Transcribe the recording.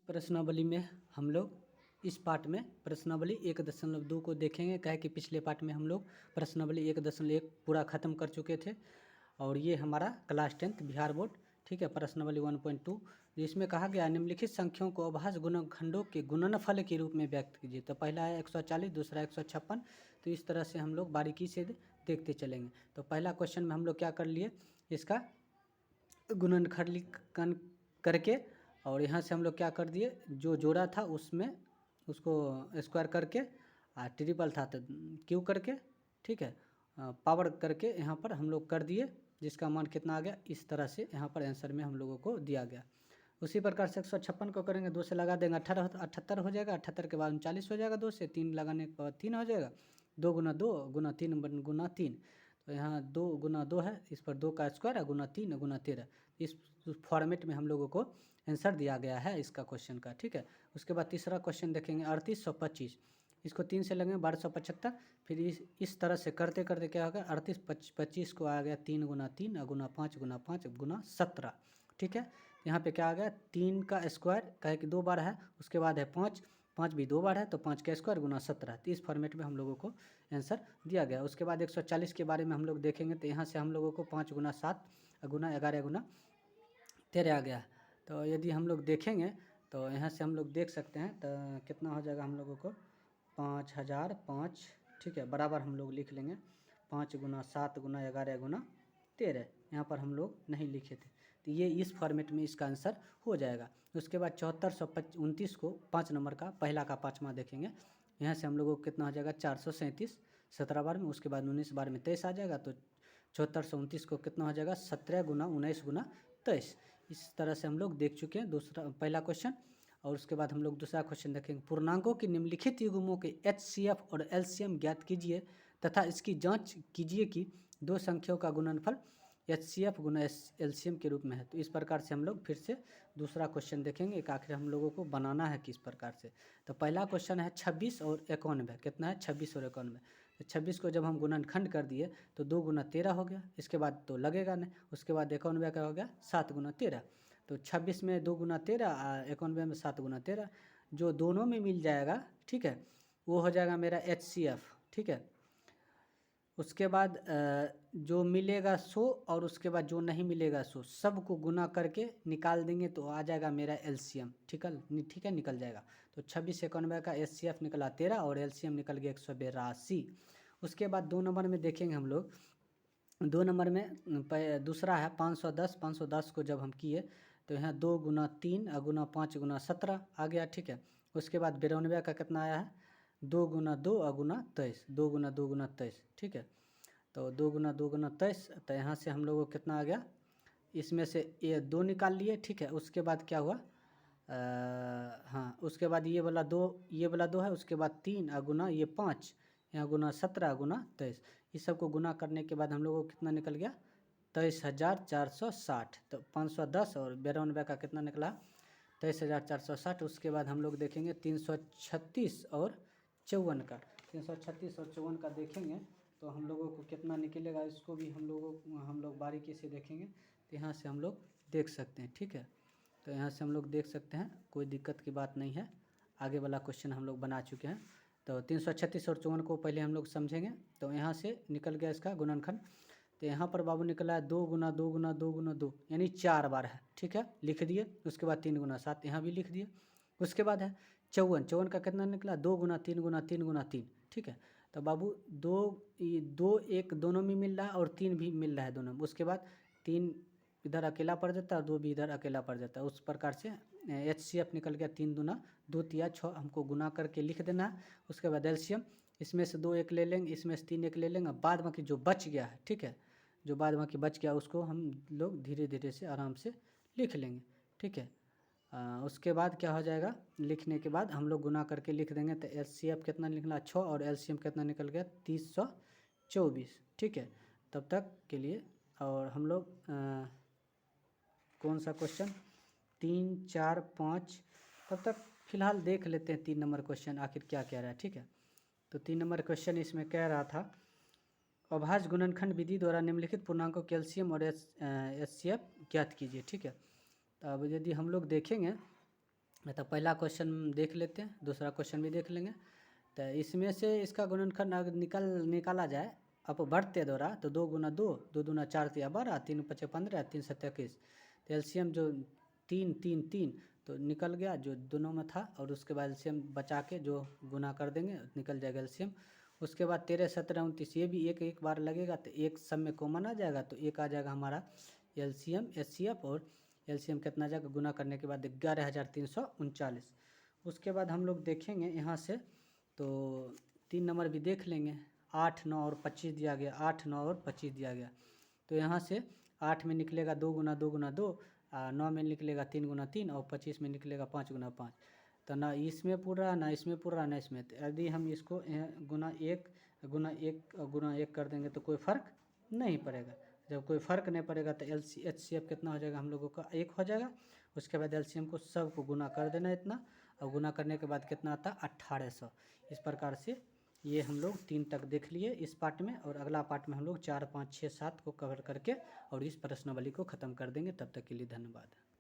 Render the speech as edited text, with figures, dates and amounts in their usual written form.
प्रश्नावली में हम लोग इस पार्ट में प्रश्नावली 1.2 को देखेंगे। कहे कि पिछले पार्ट में हम लोग प्रश्नावली 1.1 पूरा ख़त्म कर चुके थे और ये हमारा क्लास 10th बिहार बोर्ड, ठीक है, प्रश्नावली 1.2 जिसमें कहा गया निम्नलिखित संख्याओं को अभाज्य गुणनखंडों के गुणनफल के रूप में व्यक्त कीजिए। तो पहला है 140, दूसरा 156। तो इस तरह से हम लोग बारीकी से देखते चलेंगे। तो पहला क्वेश्चन में हम लोग क्या कर लिए, इसका गुणनखंड करके और यहाँ से हम लोग क्या कर दिए, जो जोड़ा था उसमें उसको स्क्वायर करके ट्रिपल था तो क्यू करके, ठीक है, पावर करके यहाँ पर हम लोग कर दिए, जिसका मान कितना आ गया, इस तरह से यहाँ पर आंसर में हम लोगों को दिया गया। उसी प्रकार से 156 को करेंगे, 2 से लगा देंगे 78 हो जाएगा, 78 के बाद 39 हो जाएगा, 2 से 3 लगाने के बाद 3 हो जाएगा, 2 गुना 2 गुना 3 गुना 3। तो यहाँ 2 गुना 2 है, इस पर 2 का स्क्वायर है, गुना 3 गुना 13। इस फॉर्मेट में हम लोगों को आंसर दिया गया है इसका क्वेश्चन का, ठीक है। उसके बाद तीसरा क्वेश्चन देखेंगे 3825, इसको 3 से लगेंगे 1275। फिर इस तरह से करते करते क्या होगा, 3825 को आ गया 3 गुना 3 गुना 5 गुना 5 गुना 17, ठीक है। यहाँ पे क्या आ गया, 3 का स्क्वायर कहे कि 2 बार है, उसके बाद है 5, 5 भी 2 बार है, तो 5 का स्क्वायर गुना 17। तो इस फॉर्मेट में हम लोगों को आंसर दिया गया। उसके बाद 140 के बारे में हम लोग देखेंगे। तो यहाँ से हम लोगों को 5 गुना 7 गुना 11 गुना 13 आ गया। तो यदि हम लोग देखेंगे तो यहाँ से हम लोग देख सकते हैं तो कितना हो जाएगा हम लोगों को 5005, ठीक है, बराबर हम लोग लिख लेंगे 5 गुना 7 गुना 11 गुना 13। यहाँ पर हम लोग नहीं लिखे थे, तो ये इस फॉर्मेट में इसका आंसर हो जाएगा। उसके बाद 7429 को 5 नंबर का पहला का 5वां देखेंगे। यहाँ से हम लोगों को कितना हो जाएगा 437 17 बार में, उसके बाद 19 बार में 23 आ जाएगा। तो 7429 को कितना हो जाएगा 17 गुना 19 गुना 23। इस तरह से हम लोग देख चुके हैं दूसरा पहला क्वेश्चन। और उसके बाद हम लोग दूसरा क्वेश्चन देखेंगे, पूर्णांकों के निम्नलिखित युग्मों के HCF और LCM ज्ञात कीजिए तथा इसकी जांच कीजिए कि दो संख्याओं का गुणनफल HCF गुना LCM के रूप में है। तो इस प्रकार से हम लोग फिर से दूसरा क्वेश्चन देखेंगे, एक आखिर हम लोगों को बनाना है किस प्रकार से। तो पहला क्वेश्चन है 26 और 91, कितना है 26 और 91। तो 26 को जब हम गुणनखंड कर दिए तो 2 गुना 13 हो गया, इसके बाद तो लगेगा नहीं, उसके बाद 91 का हो गया 7 गुना 13। तो 26 में 2 गुना 13, 91 में 7 गुना 13, जो दोनों में मिल जाएगा, ठीक है, वो हो जाएगा मेरा HCF, ठीक है। उसके बाद जो मिलेगा 100 और उसके बाद जो नहीं मिलेगा 100 सबको गुना करके निकाल देंगे तो आ जाएगा मेरा LCM, ठीक है, निकल जाएगा। तो 26 91 का HCF निकला 13 और LCM निकल गया 182। उसके बाद 2 नंबर में देखेंगे हम लोग। 2 नंबर में दूसरा है 510, 510 को जब हम किए तो यहाँ 2 गुना 3 गुना 5 गुना 17 आ गया, ठीक है। उसके बाद 92 का कितना आया है 2 गुना 2 गुना 23, 2 गुना 2 गुना 23, ठीक है। तो 2 गुना 2 गुना 23, तो यहाँ से हम लोगों को कितना आ गया, इसमें से ये 2 निकाल लिए, ठीक है। उसके बाद क्या हुआ, हाँ, उसके बाद ये वाला 2, ये वाला 2 है, उसके बाद 3 गुना ये 5, यहाँ गुना 17 गुना 23। इस सब को गुना करने के बाद हम लोगों को कितना निकल गया 23,460। तो 510 और 92 का कितना निकला 23,460। उसके बाद हम लोग देखेंगे 336 और 54 का, 336 और 54 का देखेंगे तो हम लोगों को कितना निकलेगा, इसको भी हम लोग बारीकी से देखेंगे। तो यहाँ से हम लोग देख सकते हैं, ठीक है। तो यहाँ से हम लोग देख सकते हैं, कोई दिक्कत की बात नहीं है। आगे वाला क्वेश्चन हम लोग बना चुके हैं। तो 336 और 54 को पहले हम लोग समझेंगे। तो यहाँ से निकल गया इसका गुणनखंड। तो यहाँ पर बाबू निकला है 2 गुना 2 गुना 2 गुना 2, यानी 4 बार है, ठीक है, लिख दिए। उसके बाद 3 गुना 7 यहाँ भी लिख दिए। उसके बाद है 54 का कितना निकला 2 गुना 3 गुना 3 गुना 3, ठीक है। तो बाबू 2 1 दोनों में मिल रहा है और 3 भी मिल रहा है दोनों में। उसके बाद 3 इधर अकेला पड़ जाता है और 2 भी इधर अकेला पड़ जाता है। उस प्रकार से HCF निकल गया 3 दूना 2 तिया 6, हमको गुना करके लिख देना है। उसके बाद LCM, इसमें से 2 1 ले लेंगे, इसमें से 3 1 ले लेंगे, बाद बाकी जो बच गया है, ठीक है, जो बाद बाकी बच गया उसको हम लोग धीरे धीरे से आराम से लिख लेंगे, ठीक है। उसके बाद क्या हो जाएगा, लिखने के बाद हम लोग गुना करके लिख देंगे। तो HCF कितना निकला 6 और LCM कितना निकल गया 3024, ठीक है। तब तक के लिए और हम लोग कौन सा क्वेश्चन 3 4 5 तब तक फिलहाल देख लेते हैं 3 नंबर क्वेश्चन आखिर क्या कह रहा है, ठीक है। तो 3 नंबर क्वेश्चन इसमें कह रहा था, अभाज्य गुणनखंड विधि द्वारा निम्नलिखित पूर्णांकों के LCM और HCF ज्ञात कीजिए, ठीक है। तो अब यदि हम लोग देखेंगे तो पहला क्वेश्चन देख लेते हैं, दूसरा क्वेश्चन भी देख लेंगे। तो इसमें से इसका गुणनखंड अगर निकाला जाए अपवर्त्य द्वारा, तो 2 गुना 2, 2 दूना 4 तिया 12, 3 पचे 15, 3 सत्या 21। तो एलसीएम जो 3 3 3 तो निकल गया जो दोनों में था, और उसके बाद एलसीएम बचा के जो गुना कर देंगे निकल जाएगा एलसीएम। उसके बाद 13 17 29, ये भी एक एक बार लगेगा, तो एक सब में कॉमन आ जाएगा, तो एक आ जाएगा हमारा एलसीएम एचसीएफ। और एलसीएम कितना जाएगा गुना करने के बाद 11,339। उसके बाद हम लोग देखेंगे यहाँ से, तो 3 नंबर भी देख लेंगे। 8 9 और 25 दिया गया, 8 9 और 25 दिया गया। तो यहाँ से 8 में निकलेगा 2 गुना 2 गुना 2, 9 में निकलेगा 3 गुना 3, और 25 में निकलेगा 5 गुना 5। तो ना इसमें पूरा ना इसमें पूरा ना इसमें, तो यदि हम इसको गुना 1 गुना 1 गुना 1 कर देंगे तो कोई फ़र्क नहीं पड़ेगा। जब कोई फ़र्क नहीं पड़ेगा तो एचसीएफ कितना हो जाएगा हम लोगों का 1 हो जाएगा। उसके बाद एलसीएम को सब को गुना कर देना इतना, और गुना करने के बाद कितना आता है 1800। इस प्रकार से ये हम लोग 3 तक देख लिए इस पार्ट में, और अगला पार्ट में हम लोग 4 5 6 7 को कवर करके और इस प्रश्नावली को ख़त्म कर देंगे। तब तक के लिए धन्यवाद।